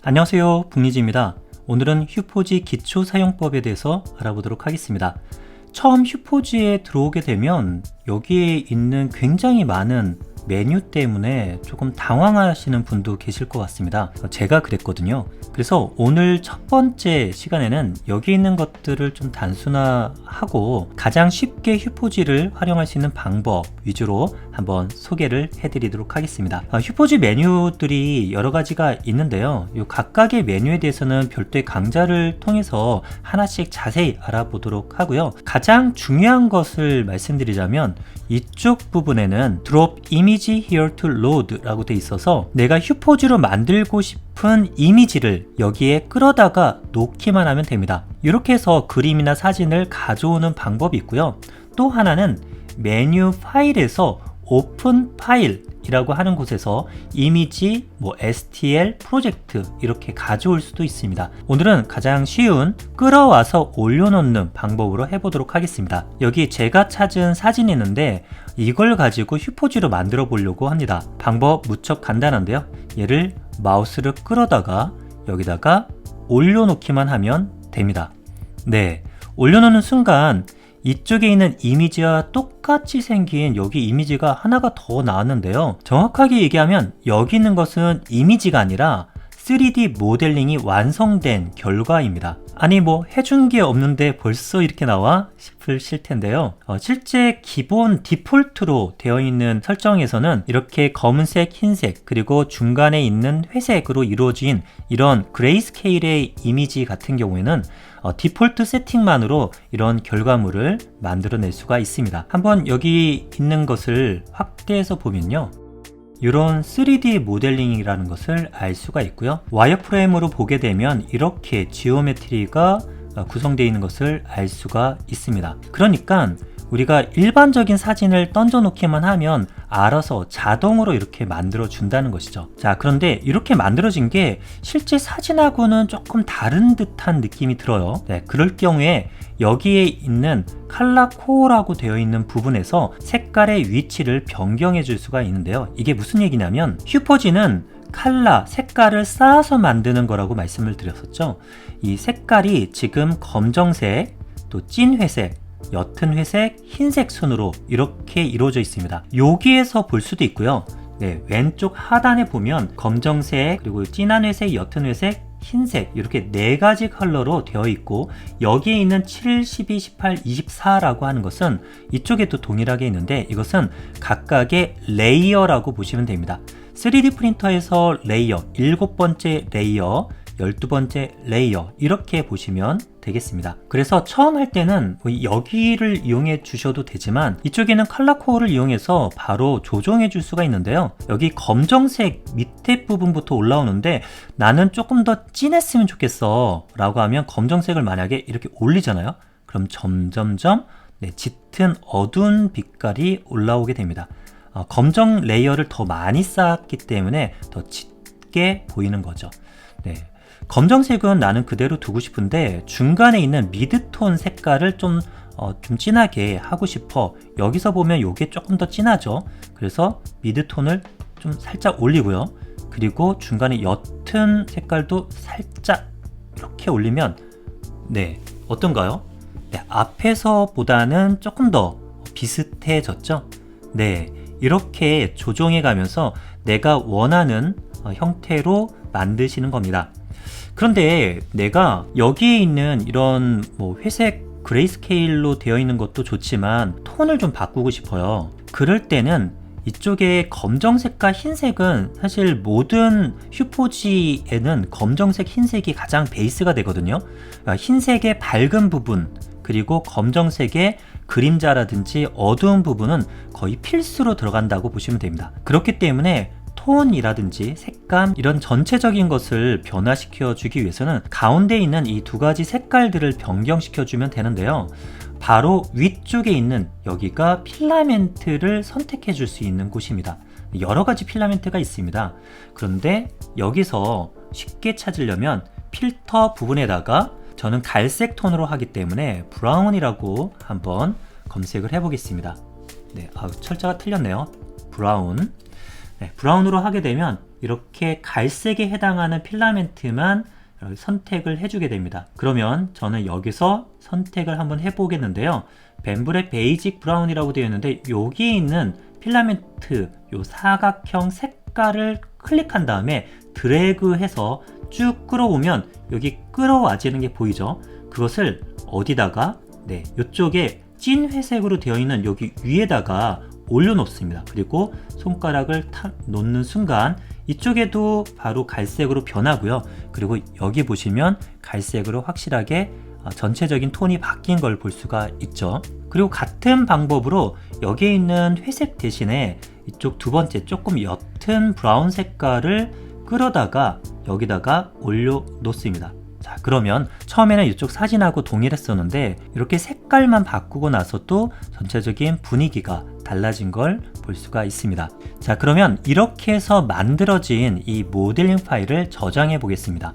안녕하세요, 북리지입니다. 오늘은 휴포지 기초 사용법에 대해서 알아보도록 하겠습니다. 처음 휴포지에 들어오게 되면 여기에 있는 굉장히 많은 메뉴 때문에 조금 당황하시는 분도 계실 것 같습니다. 제가 그랬거든요. 그래서 오늘 첫 번째 시간에는 여기 있는 것들을 좀 단순화하고 가장 쉽게 휴포지를 활용할 수 있는 방법 위주로 한번 소개를 해드리도록 하겠습니다. 휴포지 메뉴들이 여러 가지가 있는데요. 이 각각의 메뉴에 대해서는 별도의 강좌를 통해서 하나씩 자세히 알아보도록 하고요. 가장 중요한 것을 말씀드리자면 이쪽 부분에는 Drop Image Here to Load 라고 돼 있어서 내가 휴포지로 만들고 싶은 이미지를 여기에 끌어다가 놓기만 하면 됩니다. 이렇게 해서 그림이나 사진을 가져오는 방법이 있고요. 또 하나는 메뉴 파일에서 오픈 파일이라고 하는 곳에서 이미지, STL, 프로젝트 이렇게 가져올 수도 있습니다. 오늘은 가장 쉬운 끌어와서 올려놓는 방법으로 해보도록 하겠습니다. 여기 제가 찾은 사진이 있는데 이걸 가지고 휴포지로 만들어 보려고 합니다. 방법 무척 간단한데요. 얘를 마우스를 끌어다가 여기다가 올려놓기만 하면 됩니다. 네, 올려놓는 순간 이쪽에 있는 이미지와 똑같이 생긴 여기 이미지가 하나가 더 나왔는데요. 정확하게 얘기하면 여기 있는 것은 이미지가 아니라 3D 모델링이 완성된 결과입니다. 아니 해준 게 없는데 벌써 이렇게 나와? 싶으실 텐데요. 실제 기본 디폴트로 되어 있는 설정에서는 이렇게 검은색, 흰색 그리고 중간에 있는 회색으로 이루어진 이런 그레이스케일의 이미지 같은 경우에는 디폴트 세팅만으로 이런 결과물을 만들어낼 수가 있습니다. 한번 여기 있는 것을 확대해서 보면요. 이런 3D 모델링이라는 것을 알 수가 있고요. 와이어프레임으로 보게 되면 이렇게 지오메트리가 구성되어 있는 것을 알 수가 있습니다. 그러니까 우리가 일반적인 사진을 던져 놓기만 하면 알아서 자동으로 이렇게 만들어 준다는 것이죠. 자, 그런데 이렇게 만들어진 게 실제 사진하고는 조금 다른 듯한 느낌이 들어요. 네, 그럴 경우에 여기에 있는 컬러 코어라고 되어 있는 부분에서 색깔의 위치를 변경해 줄 수가 있는데요. 이게 무슨 얘기냐면 휴포지는 컬러, 색깔을 쌓아서 만드는 거라고 말씀을 드렸었죠. 이 색깔이 지금 검정색, 또 찐 회색, 옅은 회색, 흰색 순으로 이렇게 이루어져 있습니다. 여기에서 볼 수도 있고요. 네, 왼쪽 하단에 보면 검정색, 그리고 진한 회색, 옅은 회색, 흰색 이렇게 네 가지 컬러로 되어 있고 여기에 있는 7, 12, 18, 24라고 하는 것은 이쪽에도 동일하게 있는데 이것은 각각의 레이어라고 보시면 됩니다. 3D 프린터에서 레이어, 7번째 레이어, 12번째 레이어 이렇게 보시면 되겠습니다. 그래서 처음 할 때는 여기를 이용해 주셔도 되지만 이쪽에는 컬러 코어를 이용해서 바로 조정해 줄 수가 있는데요. 여기 검정색 밑에 부분부터 올라오는데 나는 조금 더 진했으면 좋겠어 라고 하면 검정색을 만약에 이렇게 올리잖아요. 그럼 점점점 짙은 어두운 빛깔이 올라오게 됩니다. 검정 레이어를 더 많이 쌓았기 때문에 더 짙게 보이는 거죠. 네. 검정색은 나는 그대로 두고 싶은데 중간에 있는 미드톤 색깔을 좀 진하게 하고 싶어. 여기서 보면 이게 조금 더 진하죠. 그래서 미드톤을 좀 살짝 올리고요. 그리고 중간에 옅은 색깔도 살짝 이렇게 올리면 어떤가요? 네, 앞에서보다는 조금 더 비슷해졌죠? 네, 이렇게 조정해 가면서 내가 원하는 형태로 만드시는 겁니다. 그런데 내가 여기에 있는 이런 회색 그레이스케일로 되어 있는 것도 좋지만 톤을 좀 바꾸고 싶어요. 그럴 때는 이쪽에 검정색과 흰색은 사실 모든 휴포지에는 검정색, 흰색이 가장 베이스가 되거든요. 흰색의 밝은 부분 그리고 검정색의 그림자라든지 어두운 부분은 거의 필수로 들어간다고 보시면 됩니다. 그렇기 때문에 톤이라든지 색감 이런 전체적인 것을 변화시켜 주기 위해서는 가운데 있는 이 두 가지 색깔들을 변경시켜 주면 되는데요. 바로 위쪽에 있는 여기가 필라멘트를 선택해 줄 수 있는 곳입니다. 여러 가지 필라멘트가 있습니다. 그런데 여기서 쉽게 찾으려면 필터 부분에다가 저는 갈색 톤으로 하기 때문에 브라운이라고 한번 검색을 해 보겠습니다. 네, 철자가 틀렸네요. 브라운. 브라운으로 하게 되면 이렇게 갈색에 해당하는 필라멘트만 선택을 해주게 됩니다. 그러면 저는 여기서 선택을 한번 해보겠는데요. 벤블의 베이직 브라운이라고 되어 있는데 여기에 있는 필라멘트 요 사각형 색깔을 클릭한 다음에 드래그해서 쭉 끌어오면 여기 끌어와지는 게 보이죠? 그것을 어디다가 이쪽에 찐 회색으로 되어 있는 여기 위에다가 올려놓습니다. 그리고 손가락을 놓는 순간 이쪽에도 바로 갈색으로 변하고요. 그리고 여기 보시면 갈색으로 확실하게 전체적인 톤이 바뀐 걸 볼 수가 있죠. 그리고 같은 방법으로 여기에 있는 회색 대신에 이쪽 두 번째 조금 옅은 브라운 색깔을 끌어다가 여기다가 올려 놓습니다. 자, 그러면 처음에는 이쪽 사진하고 동일했었는데 이렇게 색깔만 바꾸고 나서도 전체적인 분위기가 달라진 걸 볼 수가 있습니다. 자, 그러면 이렇게 해서 만들어진 이 모델링 파일을 저장해 보겠습니다.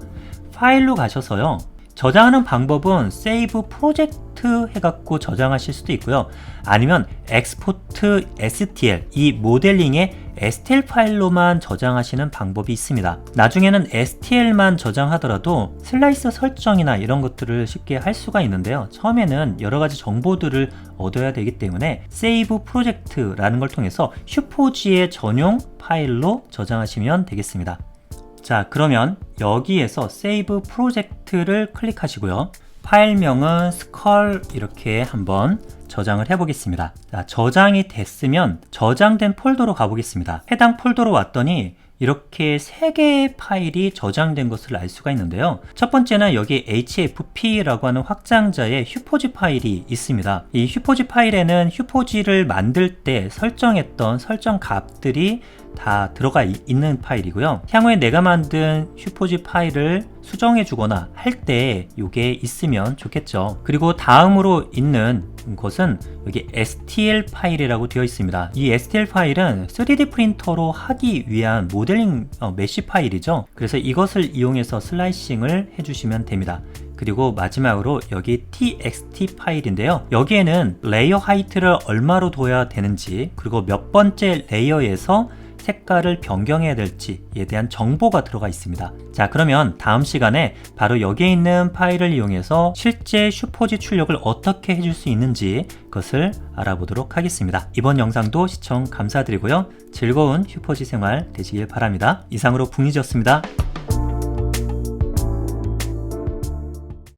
파일로 가셔서요. 저장하는 방법은 세이브 프로젝트 해갖고 저장하실 수도 있고요. 아니면 엑스포트 STL, 이 모델링의 STL 파일로만 저장하시는 방법이 있습니다. 나중에는 STL만 저장하더라도 슬라이스 설정이나 이런 것들을 쉽게 할 수가 있는데요. 처음에는 여러 가지 정보들을 얻어야 되기 때문에 세이브 프로젝트라는 걸 통해서 슈포지의 전용 파일로 저장하시면 되겠습니다. 자, 그러면 여기에서 세이브 프로젝트를 클릭하시고요. 파일명은 스컬 이렇게 한번 저장을 해 보겠습니다. 자, 저장이 됐으면 저장된 폴더로 가보겠습니다. 해당 폴더로 왔더니 이렇게 3개의 파일이 저장된 것을 알 수가 있는데요. 첫 번째는 여기 HFP라고 하는 확장자의 휴포지 파일이 있습니다. 이 휴포지 파일에는 휴포지를 만들 때 설정했던 설정 값들이 다 들어가 있는 파일이고요. 향후에 내가 만든 휴포지 파일을 수정해 주거나 할 때 이게 있으면 좋겠죠. 그리고 다음으로 있는 것은 여기 STL 파일이라고 되어 있습니다. 이 STL 파일은 3D 프린터로 하기 위한 모델링 메쉬 파일이죠. 그래서 이것을 이용해서 슬라이싱을 해주시면 됩니다. 그리고 마지막으로 여기 txt 파일인데요. 여기에는 레이어 하이트를 얼마로 둬야 되는지, 그리고 몇 번째 레이어에서 색깔을 변경해야 될지에 대한 정보가 들어가 있습니다. 자, 그러면 다음 시간에 바로 여기에 있는 파일을 이용해서 실제 슈포지 출력을 어떻게 해줄 수 있는지 그것을 알아보도록 하겠습니다. 이번 영상도 시청 감사드리고요. 즐거운 슈포지 생활 되시길 바랍니다. 이상으로 붕이지였습니다.